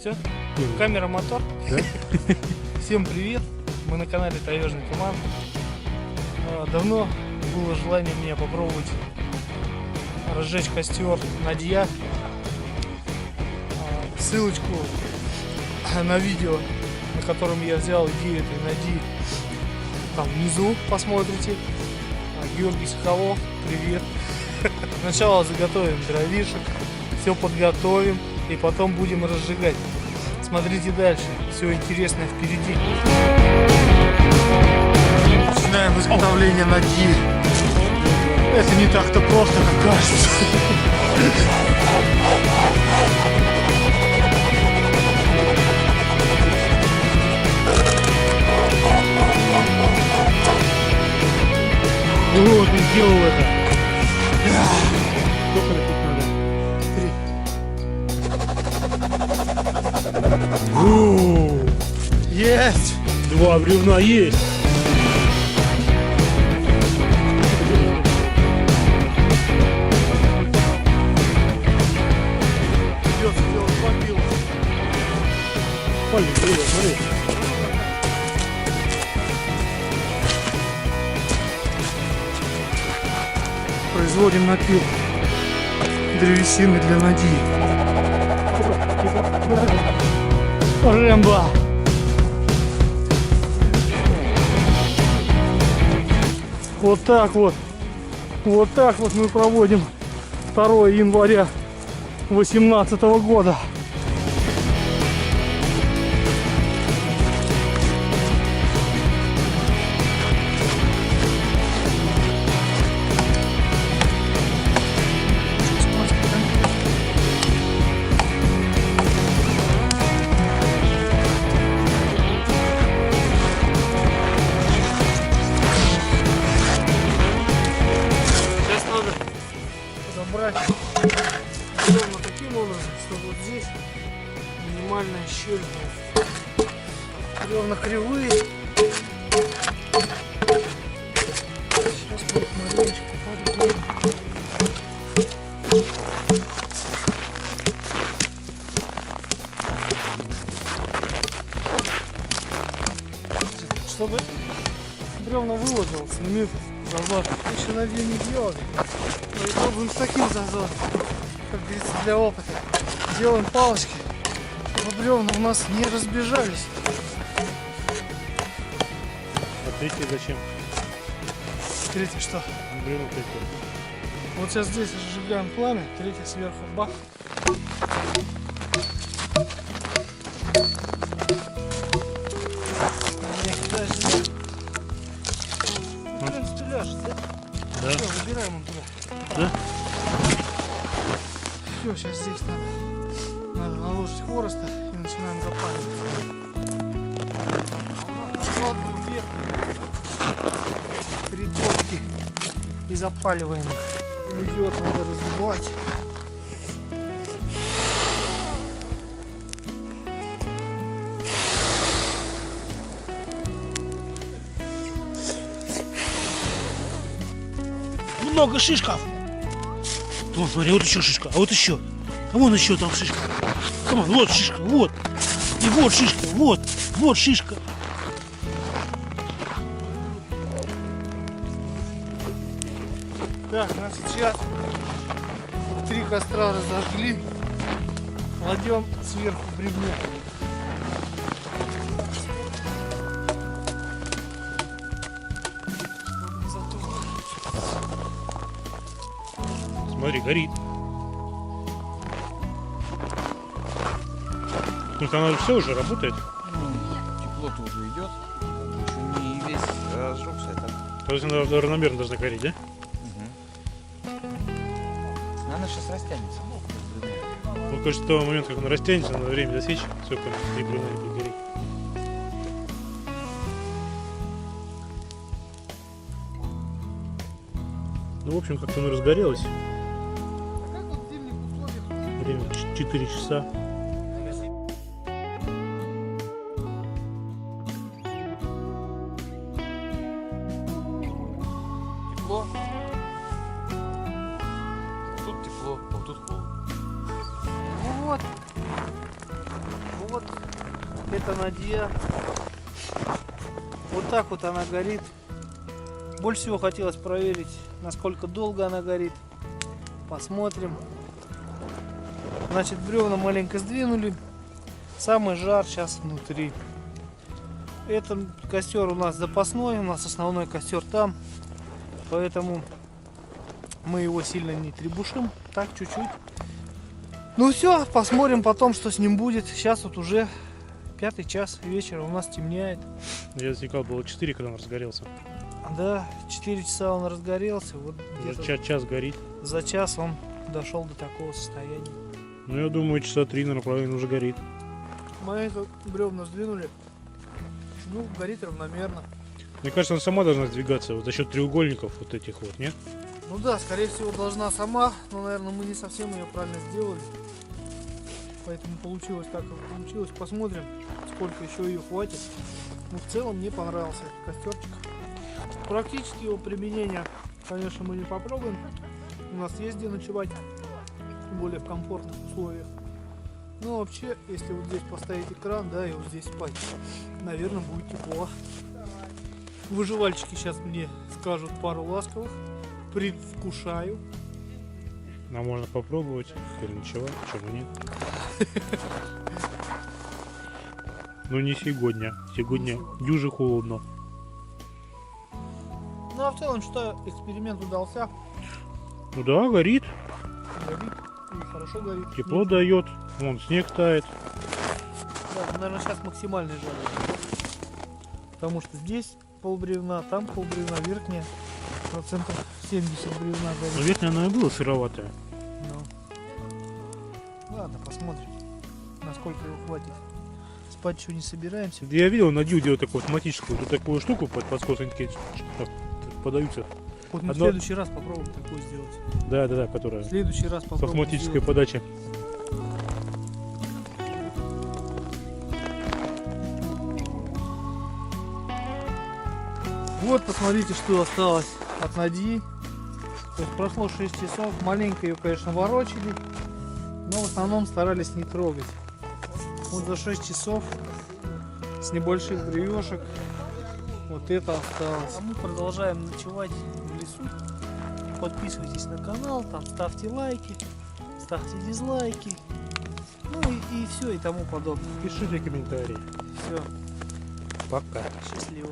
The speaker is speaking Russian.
Все? Камера, мотор. Да? Всем привет. Мы на канале Таежный Туман. Давно было желание меня попробовать разжечь костер Надья. Ссылочку на видео, на котором я взял идею этой Нади, там внизу посмотрите. Георгий Соколов, привет. Сначала заготовим дровишек, все подготовим и потом будем разжигать. Смотрите дальше, все интересное впереди. Начинаем изготовление Нади. Это не так-то просто, как кажется. Вот, он сделал это. Сколько напить надо? 3. Есть! 2 бревна есть! Придется делать мобилу. Пальник, смотри. Производим напил древесины для Нади. Рэмбо! Вот так вот. Вот так вот мы проводим 2 января 2018 года. Подобрать ровно таким образом, чтобы вот здесь минимальная щель была. Бревна кривые. Сейчас будет маленечко подгоним. Чтобы бревна выложилось, имеет зазор. Еще на день не делали. Пробуем с таким зазором, как говорится, для опыта. Делаем палочки, чтобы бревна у нас не разбежались. А третий зачем? Третье что? Бревна третье. Вот сейчас здесь разжигаем пламя, третье сверху бах. В принципе, ляжет, да? Да. Все, выбираем он туда. Да? Все, сейчас здесь надо наложить хвороста и начинаем запаливать. Складываем вверх 3 точки и запаливаем их. Идет, надо разбивать. Много шишков. Вон, смотри, вот еще шишка, а вот еще. А вон еще там шишка. Камон, вот шишка, вот. И вот шишка, вот шишка. Так, ну сейчас 3 костра разожгли. Кладем сверху бревно. Смотри, горит. Только она все уже работает. Тепло-то уже идет. Еще не весь разжегся. Это... То есть она равномерно должна гореть, да? Она сейчас растянется. Ну, кажется, с того момента, как она растянется, надо время засечь, сколько три бревна будет гореть. Ну, в общем, как-то она разгорелась. А как вот в зимних условиях? Время 4 часа. Тепло. Тут тепло, а тут холодно. Ну вот. Это Надия. Вот так вот она горит. Больше всего хотелось проверить, насколько долго она горит. Посмотрим. Значит, бревна маленько сдвинули. Самый жар сейчас внутри. Этот костер у нас запасной, у нас основной костер там. Поэтому мы его сильно не требушим. Так, чуть-чуть. Ну все, посмотрим потом, что с ним будет. Сейчас вот уже 5 час вечера, у нас темняет. Я засекал, было 4, когда он разгорелся. Да, 4 часа он разгорелся. Вот Уже час горит. за час он дошел до такого состояния. Ну, я думаю, часа 3, наверное, половина уже горит. Мы это бревна сдвинули. Ну, горит равномерно. Мне кажется, она сама должна сдвигаться вот за счет треугольников вот этих вот, нет? Ну да, скорее всего, должна сама, но, наверное, мы не совсем ее правильно сделали. Поэтому получилось так, как получилось. Посмотрим, сколько еще ее хватит. Ну, в целом, мне понравился этот костерчик. Практически его применение, конечно, мы не попробуем. У нас есть где ночевать, тем более в комфортных условиях. Но вообще, если вот здесь поставить экран, да, и вот здесь спать, наверное, будет тепло. Выживальщики сейчас мне скажут пару ласковых. Предвкушаю. Нам можно попробовать, переночевать, почему нет? Но не сегодня. Сегодня дюже холодно. Ну а в целом, что эксперимент удался. Ну да, горит, Горит. И хорошо горит. тепло дает, вон снег тает. Да, наверное, сейчас максимальный жар. Потому что здесь полбревна, там полбревна, верхняя. Процентов 70 бревна Но горит. верхняя она и была сыроватая. Ну. Ладно, посмотрим, насколько его хватит. Спать еще не собираемся. Я видел, Надю делать такую автоматическую вот такую штуку под скос, они такие подаются. Вот мы в Одно- следующий раз попробуем такое сделать. Да, которая В следующий раз с попробуем автоматической сделать. подачей. Вот посмотрите, что осталось от Надии. То есть прошло 6 часов. Маленько ее, конечно, ворочили, но в основном старались не трогать. Вот за 6 часов с небольших бревешек вот это осталось. А мы продолжаем ночевать в лесу. Подписывайтесь на канал, там ставьте лайки, ставьте дизлайки. Ну и все и тому подобное. Пишите комментарии. Все, Пока. счастливо.